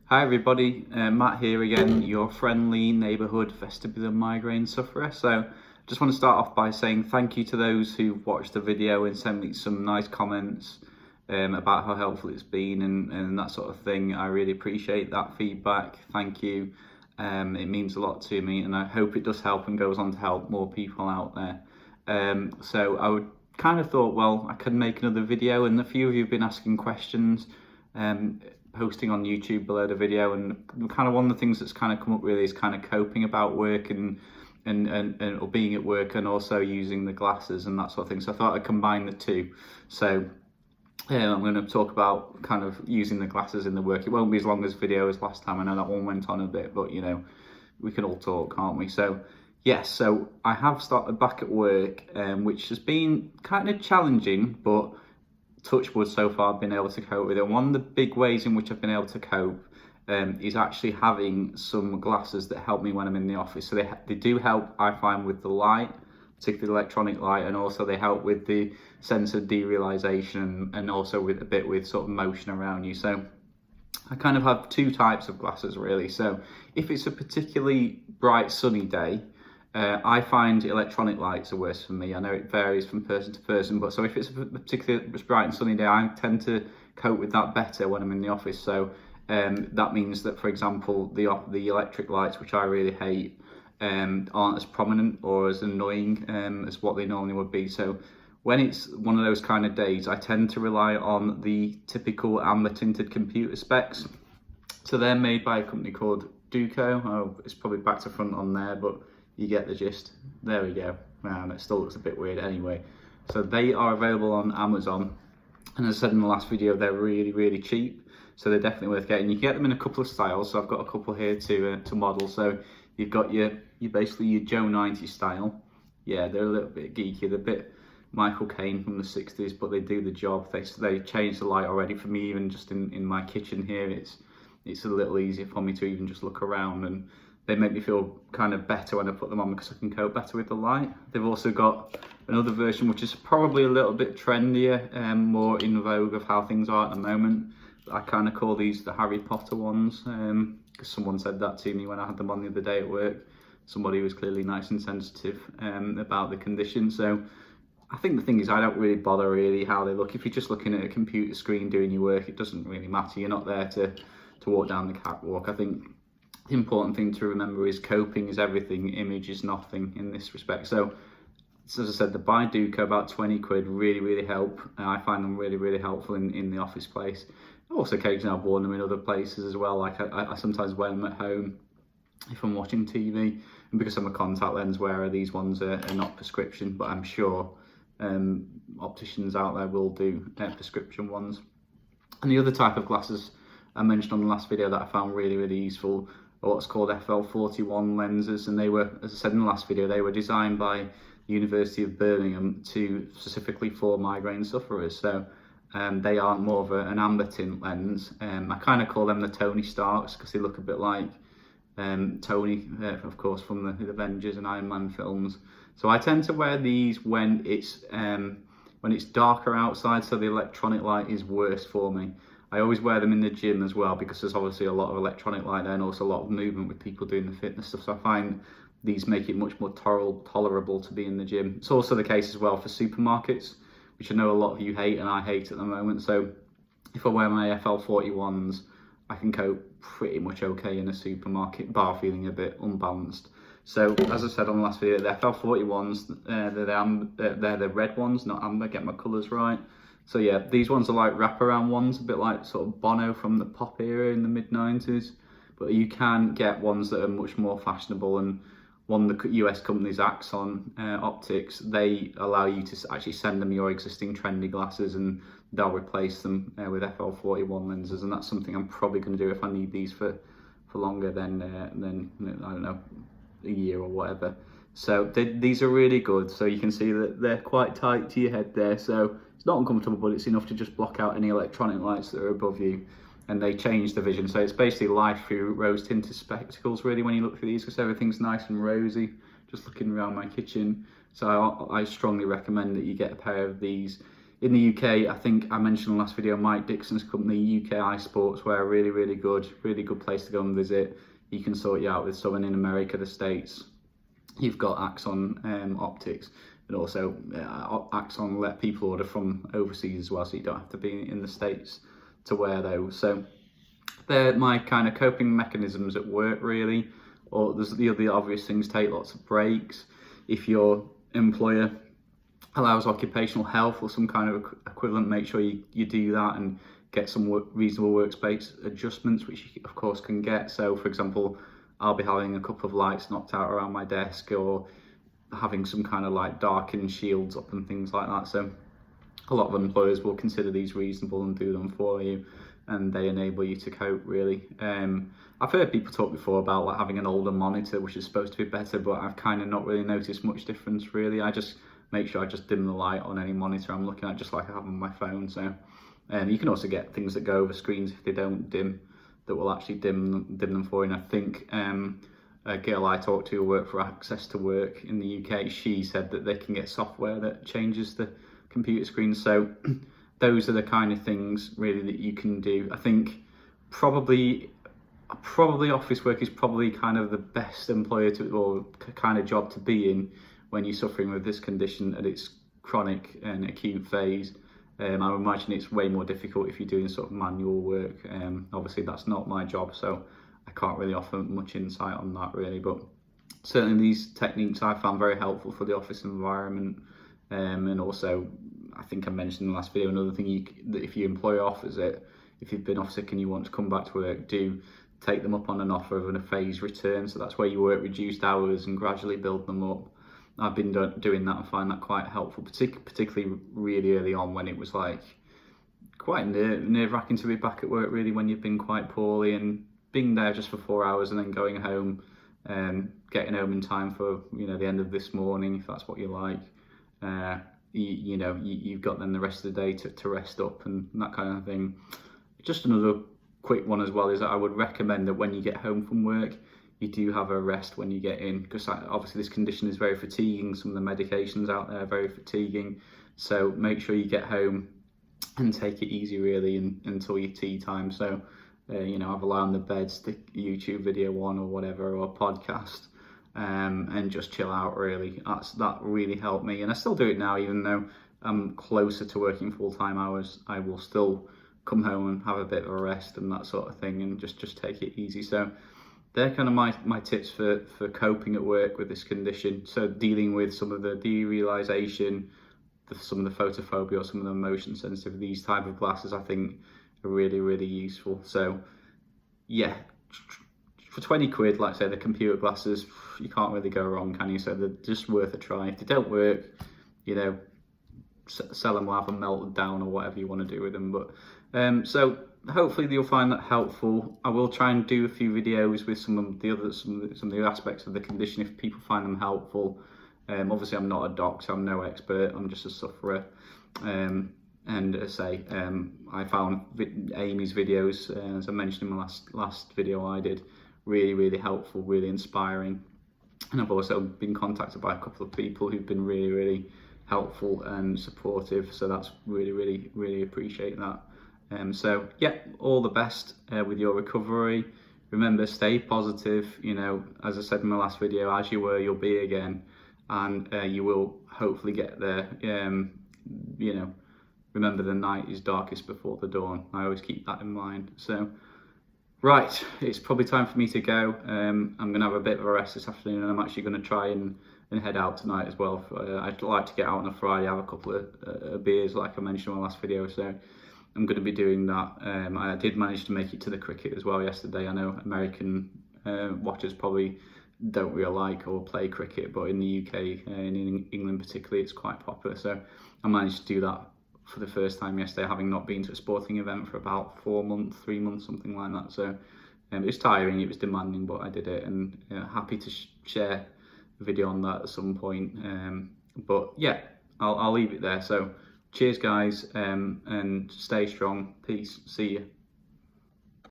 Hi everybody, Matt here again, your friendly neighbourhood vestibular migraine sufferer. So just want to start off by saying thank you to those who watched the video and sent me some nice comments about how helpful it's been and that sort of thing. I really appreciate that feedback. Thank you. It means a lot to me and I hope it does help and goes on to help more people out there. So I would kind of thought, well, I could make another video, and a few of you have been asking questions. Posting on YouTube below the video, and kind of one of the things that's kind of come up really is kind of coping about work and or being at work, and also using the glasses and that sort of thing. So I thought I'd combine the two. So I'm going to talk about kind of using the glasses in the work. It won't be as long as video as last time. I know that one went on a bit, but you know, we can all talk, can't we? So yes, so I have started back at work, which has been kind of challenging, but touch wood, so far I've been able to cope with it. And one of the big ways in which I've been able to cope is actually having some glasses that help me when I'm in the office. So they do help, I find, with the light, particularly electronic light, and also they help with the sense of derealisation and also with a bit with sort of motion around you. So I kind of have two types of glasses really. So if it's a particularly bright sunny day, I find electronic lights are worse for me. I know it varies from person to person, but so if it's a particularly bright and sunny day, I tend to cope with that better when I'm in the office. So that means that, for example, the electric lights, which I really hate, aren't as prominent or as annoying as what they normally would be. So when it's one of those kind of days, I tend to rely on the typical amber tinted computer specs. So they're made by a company called Duco. Oh, it's probably back to front on there, but you get the gist. There we go. It still looks a bit weird anyway. So they are available on Amazon, and as I said in the last video, they're really cheap, so they're definitely worth getting. You can get them in a couple of styles, so I've got a couple here to model. So you've got your basically your Joe 90 style. Yeah, they're a little bit geeky, they're a bit Michael Caine from the 60s, but they do the job. They changed the light already for me, even just in my kitchen here. It's a little easier for me to even just look around, and they make me feel kind of better when I put them on because I can cope better with the light. They've also got another version which is probably a little bit trendier and more in vogue of how things are at the moment. I kind of call these the Harry Potter ones because someone said that to me when I had them on the other day at work. Somebody was clearly nice and sensitive about the condition. So I think the thing is, I don't really bother really how they look. If you're just looking at a computer screen doing your work, it doesn't really matter. You're not there to walk down the catwalk. I think the important thing to remember is coping is everything, image is nothing in this respect. So as I said, the buy Duco, about 20 quid, really help. I find them really helpful in the office place. Also occasionally I've worn them in other places as well. Like I sometimes wear them at home if I'm watching TV, and because I'm a contact lens wearer, these ones are not prescription, but I'm sure opticians out there will do prescription ones. And the other type of glasses I mentioned on the last video that I found really useful are what's called FL41 lenses, and they were, as I said in the last video, they were designed by the University of Birmingham specifically for migraine sufferers. So they aren't more of an amber tint lens. I kind of call them the Tony Starks because they look a bit like Tony, of course, from the Avengers and Iron Man films. So I tend to wear these when it's darker outside, so the electronic light is worse for me. I always wear them in the gym as well because there's obviously a lot of electronic light there and also a lot of movement with people doing the fitness stuff. So I find these make it much more tolerable to be in the gym. It's also the case as well for supermarkets, which I know a lot of you hate and I hate at the moment. So if I wear my FL41s, I can cope pretty much okay in a supermarket, bar feeling a bit unbalanced. So as I said on the last video, the FL41s, they're the red ones, not amber, get my colours right. So yeah, these ones are like wraparound ones, a bit like sort of Bono from the pop era in the mid-90s. But you can get ones that are much more fashionable, and one of the US companies, Axon Optics, they allow you to actually send them your existing trendy glasses and they'll replace them with FL41 lenses, and that's something I'm probably going to do if I need these for longer than I don't know, a year or whatever. So these are really good. So you can see that they're quite tight to your head there, so it's not uncomfortable, but it's enough to just block out any electronic lights that are above you, and they change the vision. So it's basically life through rose tinted spectacles really when you look through these, because everything's nice and rosy just looking around my kitchen. So I strongly recommend that you get a pair of these. In the UK, I think I mentioned in the last video, Mike Dixon's company, UK Eye Sportswear, really good place to go and visit. He can sort you out with someone in America, the States. You've got Axon Optics, and also Axon let people order from overseas as well, so you don't have to be in the States to wear those. So they're my kind of coping mechanisms at work, really. Or there's the other obvious things: take lots of breaks. If your employer allows occupational health or some kind of equivalent, make sure you do that and get some reasonable workspace adjustments, which you of course can get. So for example, I'll be having a couple of lights knocked out around my desk, or having some kind of like darkened shields up and things like that. So a lot of employers will consider these reasonable and do them for you, and they enable you to cope, really. I've heard people talk before about like having an older monitor, which is supposed to be better, but I've kind of not really noticed much difference, really. I just make sure I just dim the light on any monitor I'm looking at, just like I have on my phone. So you can also get things that go over screens if they don't dim, that will actually dim them for you. And I think a girl I talked to who worked for Access to Work in the UK, she said that they can get software that changes the computer screen. So those are the kind of things really that you can do. I think probably office work is probably kind of the best employer to, or kind of job to be in when you're suffering with this condition at its chronic and acute phase. I would imagine it's way more difficult if you're doing sort of manual work. Obviously that's not my job, so I can't really offer much insight on that, really, but certainly these techniques I found very helpful for the office environment. And also, I think I mentioned in the last video, another thing, that if your employer offers it, if you've been off sick and you want to come back to work, do take them up on an offer of a phased return. So that's where you work reduced hours and gradually build them up. I've been doing that and find that quite helpful, particularly really early on, when it was like quite nerve-wracking to be back at work, really, when you've been quite poorly, and being there just for 4 hours and then going home, getting home in time for the end of this morning, if that's what you like. You've got then the rest of the day to rest up and that kind of thing. Just another quick one as well is that I would recommend that when you get home from work, you do have a rest when you get in, because obviously this condition is very fatiguing. Some of the medications out there are very fatiguing, so make sure you get home and take it easy, really, until your tea time. So have a lie on the bed, stick a YouTube video on or whatever, or a podcast, and just chill out, really. That really helped me, and I still do it now. Even though I'm closer to working full-time hours, I will still come home and have a bit of a rest and that sort of thing, and just take it easy. So they're kind of my tips for coping at work with this condition. So dealing with some of the derealisation, some of the photophobia, or some of the motion sensitivity, these type of glasses I think are really useful. So yeah, for 20 quid, like I say, the computer glasses, you can't really go wrong, can you? So they're just worth a try. If they don't work, sell them or have them melted down or whatever you want to do with them. But so hopefully you'll find that helpful. I will try and do a few videos with some of the aspects of the condition if people find them helpful. Obviously I'm not a doctor, I'm no expert, I'm just a sufferer. And as I say, I found Amy's videos, as I mentioned in my last video I did, really helpful, really inspiring. And I've also been contacted by a couple of people who've been really helpful and supportive, so that's really appreciate that. So yeah, all the best with your recovery. Remember, stay positive. As I said in my last video, as you were, you'll be again, and you will hopefully get there. Remember, the night is darkest before the dawn. I always keep that in mind. So right, it's probably time for me to go. I'm gonna have a bit of a rest this afternoon, and I'm actually gonna try and head out tonight as well. I'd like to get out on a Friday, have a couple of beers, like I mentioned in my last video. So I'm going to be doing that. I did manage to make it to the cricket as well yesterday. I know American watchers probably don't really like or play cricket, but in the UK and in England particularly, it's quite popular. So I managed to do that for the first time yesterday, having not been to a sporting event for about 3 months, something like that. So it was tiring, it was demanding, but I did it, and happy to share a video on that at some point. But yeah, I'll leave it there. So cheers guys, and stay strong. Peace. See you.